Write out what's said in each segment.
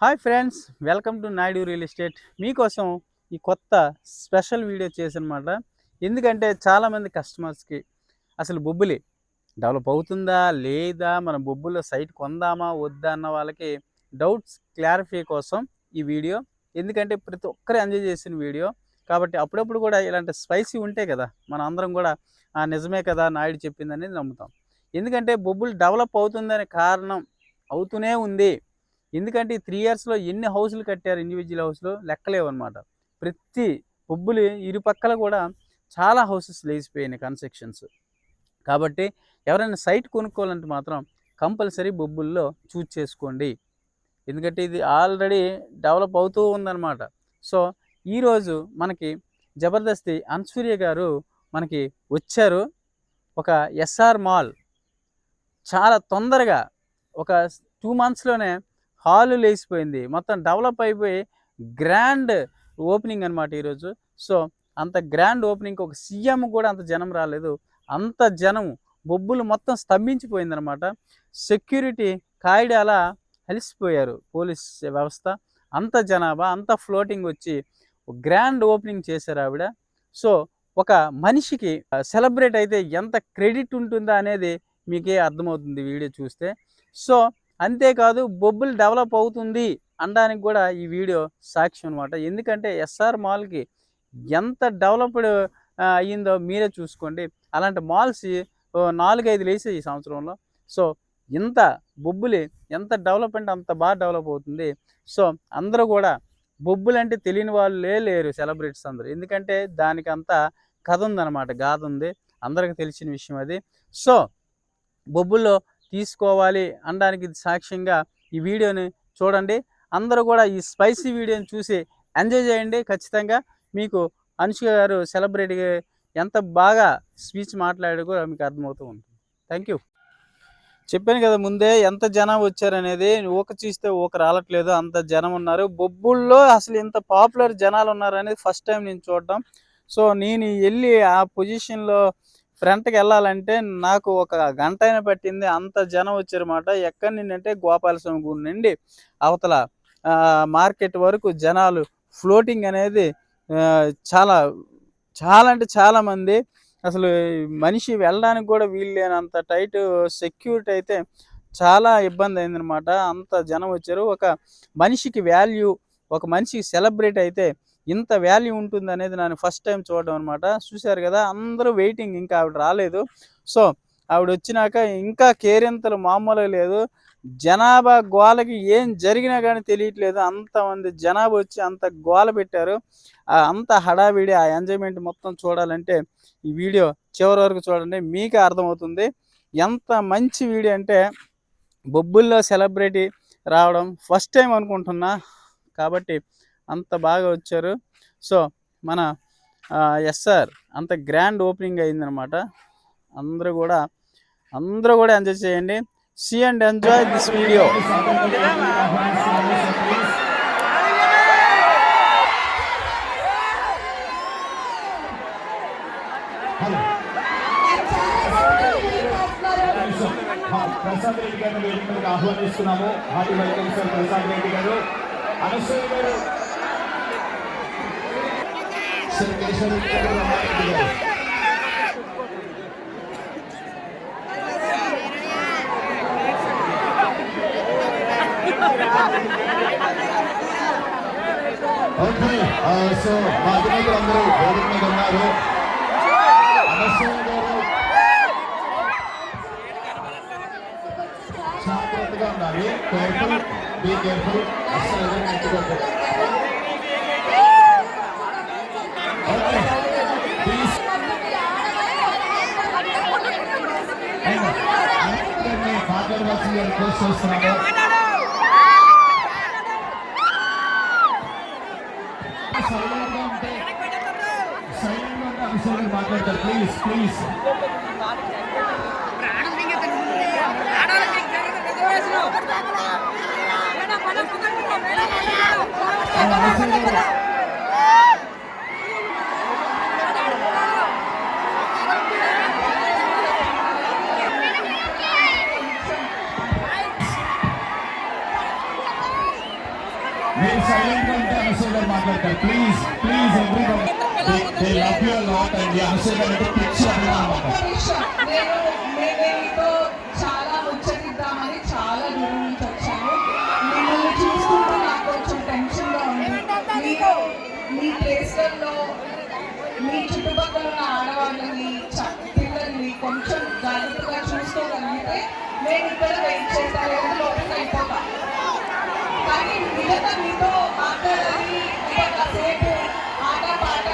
Hi friends, welcome to Naidu real estate. మీకోసం ఈ కొత్త స్పెషల్ వీడియో చేశానమాట. ఎందుకంటే చాలామంది కస్టమర్స్కి అసలు బొబ్బిలి డెవలప్ అవుతుందా లేదా, మన బొబ్బుల్లో సైట్ కొందామా వద్దా అన్న వాళ్ళకి డౌట్స్ క్లారిఫై కోసం ఈ వీడియో. ఎందుకంటే ప్రతి ఒక్కరు ఎంజాయ్ చేసిన వీడియో కాబట్టి అప్పుడప్పుడు కూడా ఇలాంటి స్పైసీ ఉంటే కదా మనం అందరం కూడా నిజమే కదా నాయుడు చెప్పింది అనేది నమ్ముతాం. ఎందుకంటే బొబ్బులు డెవలప్ అవుతుందనే కారణం అవుతూనే ఉంది. ఎందుకంటే ఈ 3 ఇయర్స్‌లో ఎన్ని హౌస్‌లు కట్టారు, ఇండివిడ్యువల్ హౌస్‌లు లెక్కలేవన్నమాట. ప్రతి బొబ్బులి ఇరుపక్కల కూడా చాలా హౌసెస్ లేచిపోయినాయి కన్‌స్ట్రక్షన్స్. కాబట్టి ఎవరైనా సైట్ కొనుక్కోవాలంటే మాత్రం కంపల్సరీ బొబ్బుల్లో చూజ్ చేసుకోండి. ఎందుకంటే ఇది ఆల్రెడీ డెవలప్ అవుతూ ఉందన్నమాట. సో, ఈరోజు మనకి జబర్దస్తి అన్సూర్య గారు మనకి వచ్చారు. ఒక ఎస్ఆర్ మాల్ చాలా తొందరగా ఒక 2 మంత్స్‌లోనే హాలు లేసిపోయింది. మొత్తం డెవలప్ అయిపోయి గ్రాండ్ ఓపెనింగ్ అనమాట ఈరోజు. సో, అంత గ్రాండ్ ఓపెనింగ్‌కి ఒక సీఎం కూడా అంత జనం రాలేదు. అంత జనం బొబ్బులు మొత్తం స్తంభించిపోయిందనమాట. సెక్యూరిటీ కాయిడాల అలిసిపోయారు పోలీస్ వ్యవస్థ. అంత జనాభా, అంత ఫ్లోటింగ్ వచ్చి గ్రాండ్ ఓపెనింగ్ చేశారు ఆవిడ. సో, ఒక మనిషికి సెలబ్రేట్ అయితే ఎంత క్రెడిట్ ఉంటుందా అనేది మీకే అర్థమవుతుంది వీడియో చూస్తే. సో, అంతేకాదు బొబ్బులు డెవలప్ అవుతుంది అనడానికి కూడా ఈ వీడియో సాక్ష్యం అనమాట. ఎందుకంటే ఎస్ఆర్ మాల్‌కి ఎంత డెవలప్డ్ అయ్యిందో మీరే చూసుకోండి. అలాంటి మాల్స్ 4, 5 లేసాయి ఈ సంవత్సరంలో. సో, ఇంత బొబ్బులి ఎంత డెవలప్ అంటే అంత బాగా డెవలప్ అవుతుంది. సో, అందరూ కూడా బొబ్బులంటే తెలియని వాళ్ళే లేరు సెలబ్రిటీస్ అందరూ. ఎందుకంటే దానికంత కథ ఉందన్నమాట, గాథ ఉంది. అందరికి తెలిసిన విషయం అది. సో, బొబ్బుల్లో తీసుకోవాలి అనడానికి ఇది సాక్ష్యంగా ఈ వీడియోని చూడండి. అందరూ కూడా ఈ స్పైసీ వీడియోని చూసి ఎంజాయ్ చేయండి. ఖచ్చితంగా మీకు అనుష్క గారు సెలబ్రిటీగా ఎంత బాగా స్పీచ్ మాట్లాడారో కూడా మీకు అర్థమవుతూ ఉంటుంది. Thank you. చెప్పాను కదా ముందే ఎంత జనం వచ్చారనేది. ఊక చూస్తే ఊక రావట్లేదు, అంత జనం ఉన్నారు. బొబ్బుల్లో అసలు ఇంత పాపులర్ జనాలు ఉన్నారనేది ఫస్ట్ టైం నేను చూడడం. సో, నేను వెళ్ళి ఆ పొజిషన్‌లో ఫ్రంట్‌కి వెళ్ళాలంటే నాకు ఒక గంట అయినా పట్టింది. అంత జనం వచ్చారన్నమాట. ఎక్కడి నుండి అంటే గోపాలస్వామి గుడి నుండి అవతల మార్కెట్ వరకు జనాలు ఫ్లోటింగ్ అనేది చాలా చాలా అంటే చాలామంది. అసలు మనిషి వెళ్ళడానికి కూడా వీలు లేనంత టైట్ సెక్యూరిటీ అయితే చాలా ఇబ్బంది అయిందనమాట. అంత జనం వచ్చారు. ఒక మనిషికి వాల్యూ, ఒక మనిషికి సెలబ్రేట్ అయితే ఇంత వాల్యూ ఉంటుందనేది నేను ఫస్ట్ టైం చూడడం అనమాట. చూశారు కదా, అందరూ వెయిటింగ్, ఇంకా ఆవిడ రాలేదు. సో, ఆవిడ వచ్చినాక ఇంకా కేరింతలు మామూలుగా లేదు. జనాభా గోలకి ఏం జరిగినా కానీ తెలియట్లేదు. అంతమంది జనాభా వచ్చి అంత గోల పెట్టారు. అంత హడావిడి, ఆ ఎంజాయ్మెంట్ మొత్తం చూడాలంటే ఈ వీడియో చివరి వరకు చూడండి, మీకే అర్థమవుతుంది. ఎంత మంచి వీడియో అంటే బొబ్బుల్లో సెలబ్రిటీ రావడం ఫస్ట్ టైం అనుకుంటున్నా. కాబట్టి అంత బాగా వచ్చారు. సో, మన ఎస్ఆర్ అంత గ్రాండ్ ఓపెనింగ్ అయిందనమాట. అందరూ కూడా ఎంజాయ్ చేయండి. See and enjoy this video. Prasad Reddy గారిని వేదిక మీదకి ఆహ్వానిస్తున్నాము. Hearty welcome sir Prasad Reddy గారు. అనసూయ గారు, సార్ కేశవ రెడ్డి గారు, రమారెడ్డి గారు. ఓకే, సో మా అధినేతలు అందరూ వేదిక మీద ఉన్నారు. అనసూయ గారు జాగ్రత్తగా ఉండాలి. Careful, be careful. అసలు ముట్టుకోండి. Okay, please. అందరినీ మాట్లాడవలసింది రిక్వెస్ట్ చేస్తున్నాను. సైలెంట్గా ఉంటే అభిషేక్ మాట్లాడతారు. Please please. మీరు సైలెంట్ గా ఉంటే అనసూయ గారు మాట్లాడతారు. Please please everybody they love you lot and Anasuya గారు అంటే పిచ్చి అన్నమాట. నేను మీతో చాలా ముచ్చటిద్దామని చాలా దూరం నుంచి వచ్చాను. మిమ్మల్ని చూస్తుంటే నాకు కొంచెం టెన్షన్గా ఉంది. మీరు మీ ప్లేస్లలో మీ చుట్టుపక్కల ఉన్న ఆడవాళ్ళని పిల్లల్ని కొంచెం జాగ్రత్తగా చూసుకోగలిగితే నేను ఇక్కడ వెయిట్ చేస్తాను, లోపలికి అయిపోతా. కానీ మిగతా మీతో మాట్లాడాలి, ఇంకా కాసేపు ఆట పాట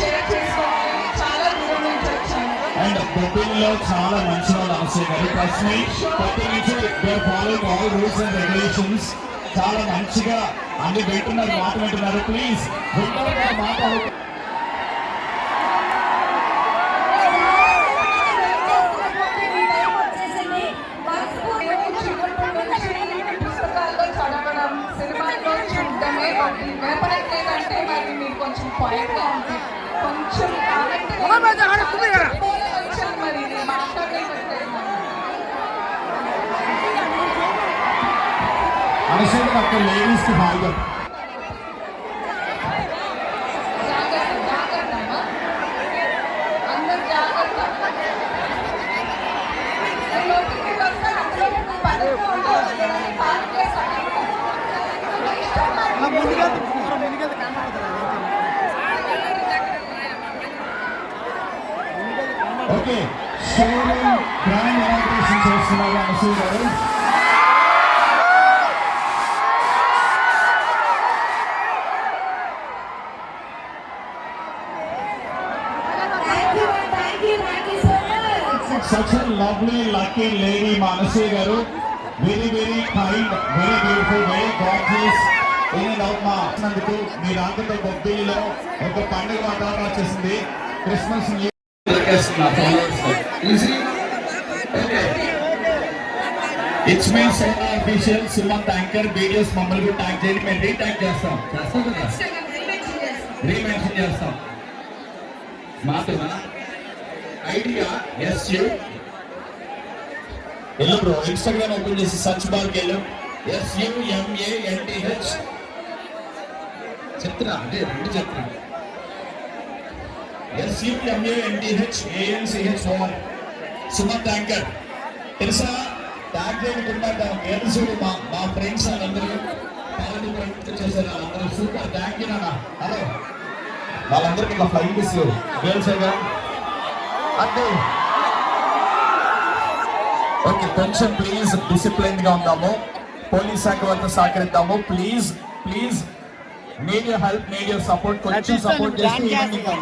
షేర్ చేసుకోవాలని చాలా దూరం నుంచి వచ్చాను. అండ్ బొబ్బిల్లో చాలా మంచి వాళ్ళు అనసూయ గారు. ట్రస్ట్ మీ, ప్రతి నుంచి they are following all rules and regulations. చాలా మంచిగా అన్ని వింటున్నారు, మాట వింటున్నారు. ప్లీజ్ మాట్లాడు. పుస్తకాల్లో చదవడం, సినిమాల్లో చూడటమే వినపడట్లేదంటే మరి మీరు కొంచెం క్వైట్గా ఉంటుంది. కొంచెం కాబట్టి మరి మాట్లాడలేకపోతే అనసూయ గారు అక్కడ లేడీస్ కి హాయిగా జాగ్రత్త అమ్మా, అందరు జాగ్రత్త. లోపలికి వస్తే అందులో పదవి ఉంటుంది, పార్క్ చేస్తాను. ఓకే షోరూమ్ గ్రాండ్ ఇనాగ్రేషన్ చేస్తున్నారు అనసూయ గారు. Such a lovely, lucky lady, Manasya garu. Very, very kind, very beautiful, very gorgeous. In and out ma నందుకు మీ రాకతో బొబ్బిలిలో ఒక పండుగ వాతావరణం వచ్చేసింది. Christmas new it's me Sona official Sumanth anchor videos మమ్మల్ని కూడా ట్యాగ్ చేయండి. మేము రీట్యాగ్ చేస్తాం కదా, రీమెన్షన్ చేస్తాం. మాత్రమా ఐడియా ఎస్యు వెళ్ళు బ్రో, ఇన్స్టాగ్రామ్ ఓపెన్ చేసి సర్చ్ బార్కి వెళ్ళు. SUMANTH చెప్తున్నా అంటే రెండు చెప్తున్నా. SUMANTHANCHOR సుమంత్ యాంకర్ తెలుసా? ట్యాగ్ చేయకుండా తెలుసు. మా ఫ్రెండ్స్ వాళ్ళందరూ చేశారు, వాళ్ళందరూ సూపర్. థ్యాంక్ యూ నాన్న. హలో వాళ్ళందరికీ ఇలా ఫ్లైంగ్ గర్ల్స్ అంటే ఓకే. కొంచెం ప్లీజ్ డిసిప్లైన్ గా ఉందాము, పోలీస్ శాఖ వద్ద సహకరిద్దాము. Please please need your help, need your support. కొంచెం సపోర్ట్ చేస్తే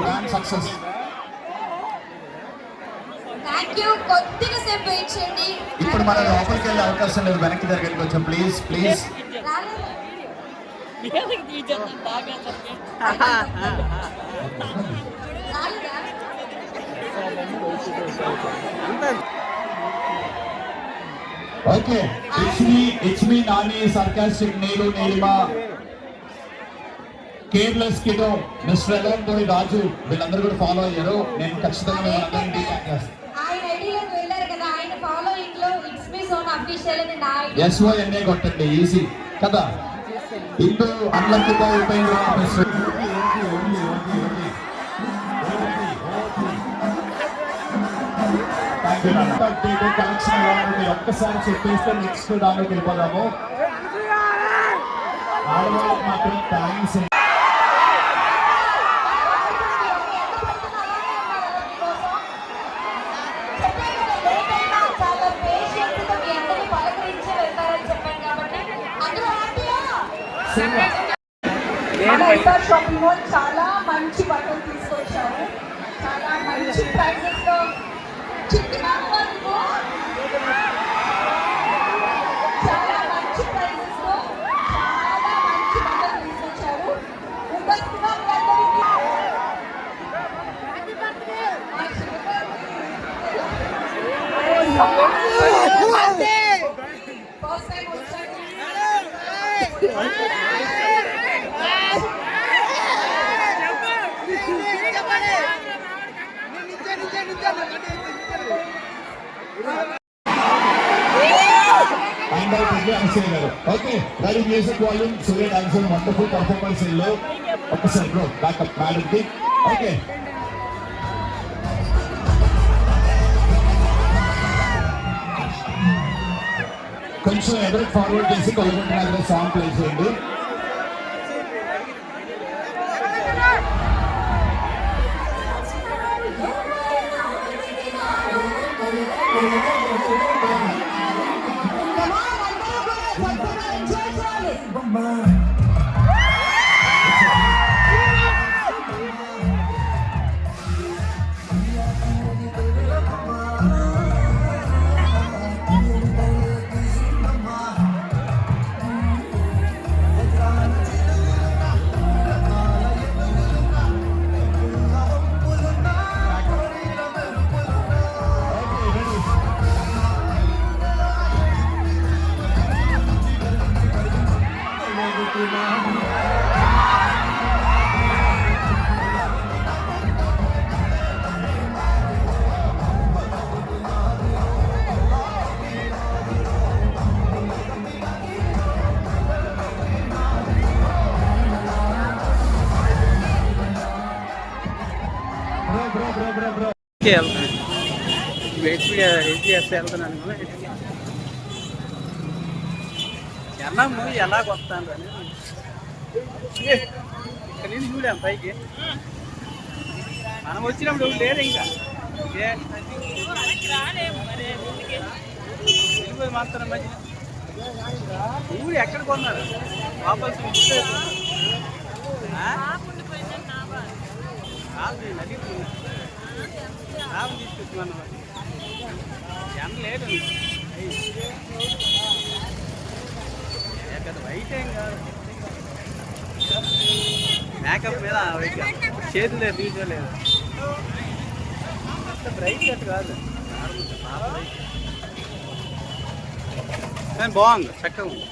గ్రాండ్ సక్సెస్. కొద్దిగా సేపు వెయిట్ చేయండి. ఇప్పుడు మన లోపలికి వెళ్ళే అవకాశం లేదు, వెనక్కి జరగండి కొంచెం please please. Okay it's me Nani, sarcastic Neelu, Neelima, careless kiddo, mister ఎలంబోయ్, రాజు వీళ్ళందరూ కూడా ఫాలో అయ్యారు. నేను ఖచ్చితంగా ఆయన ఐడిలోకి వెళ్ళారు కదా, ఆయన ఫాలోయింగ్ లో ఇట్స్ మీ సోనా అఫీషియల్ అని నా ఐడి. SONA కొట్టండి, ఈజీ కదా. ఇందు అన్లక్కితో అయిపోయింది. కలెక్షన్ మీరు ఒక్కసారి చెప్పేస్తే నెక్స్ట్ దాంట్లోకి వెళ్ళిపోదాము. ఆడవాళ్ళకి మాత్రం థ్యాంక్స్. చాలా పేషెంట్ గా మీ అందరినీ పలకరించి వెళ్తారని చెప్పాను కాబట్టి అందరూ హ్యాపీయా? ఎస్ఆర్ షాపింగ్ మాల్ చాలా మంచి బట్టలు తీసుకొచ్చారు, చాలా మంచి ప్రైజెస్ లో. చాలా మంచి ప్రైజెస్ లో చాలా మంచి బట్టలు తీసుకొచ్చారు. ముందస్తుగా మీ అందరికీ ఫస్ట్ టైం వచ్చారు. హ్యాండ్ అవుట్ ఉంది అనసూయ గారు. Okay ready music volume. Surya dancer wonderful performance ఇల్లు. ఒకసారి బ్రో బ్యాకప్ మేడం కి. ఓకే కొంచెం ఎదురు ఫార్వర్డ్ చేసి కొలుకుంటున్నారు సాంగ్ ప్లే చేయండి. హెచ్డిఎఫ్ వెళ్తున్నాను. ఎన్నాము ఎలా వస్తాను అని ఇక్కడ నుంచి చూడాం పైకి. మనం వచ్చినప్పుడు లేరు ఇంకా మాత్రం మధ్య ఊరు ఎక్కడ కొన్నారు వాపస్ నది తీసుకొచ్చి ఎంత లేటు పెద్ద వైట్ ఏం కాదు. మేకప్ మీద చేతులే తీసుకోలేదు. అంత బ్రైట్ కట్ కాదు, కానీ బాగుంది, చక్కగా ఉంది.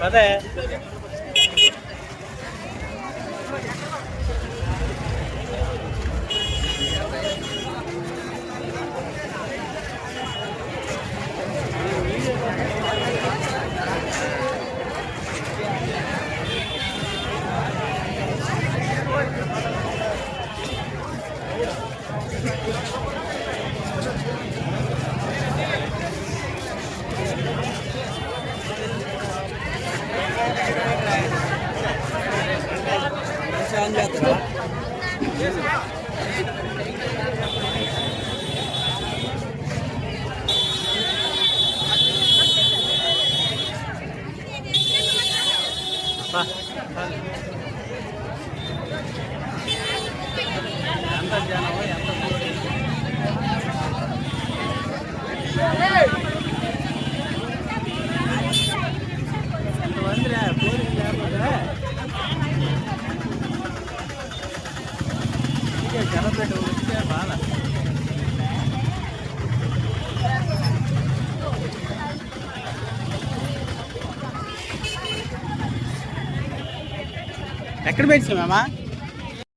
అదే ఎంత జనం ఎంత ఎంతమంది పోలింగ్ లేకపోతే జనపేట వస్తే బాగా ఎక్కడ పెట్టామా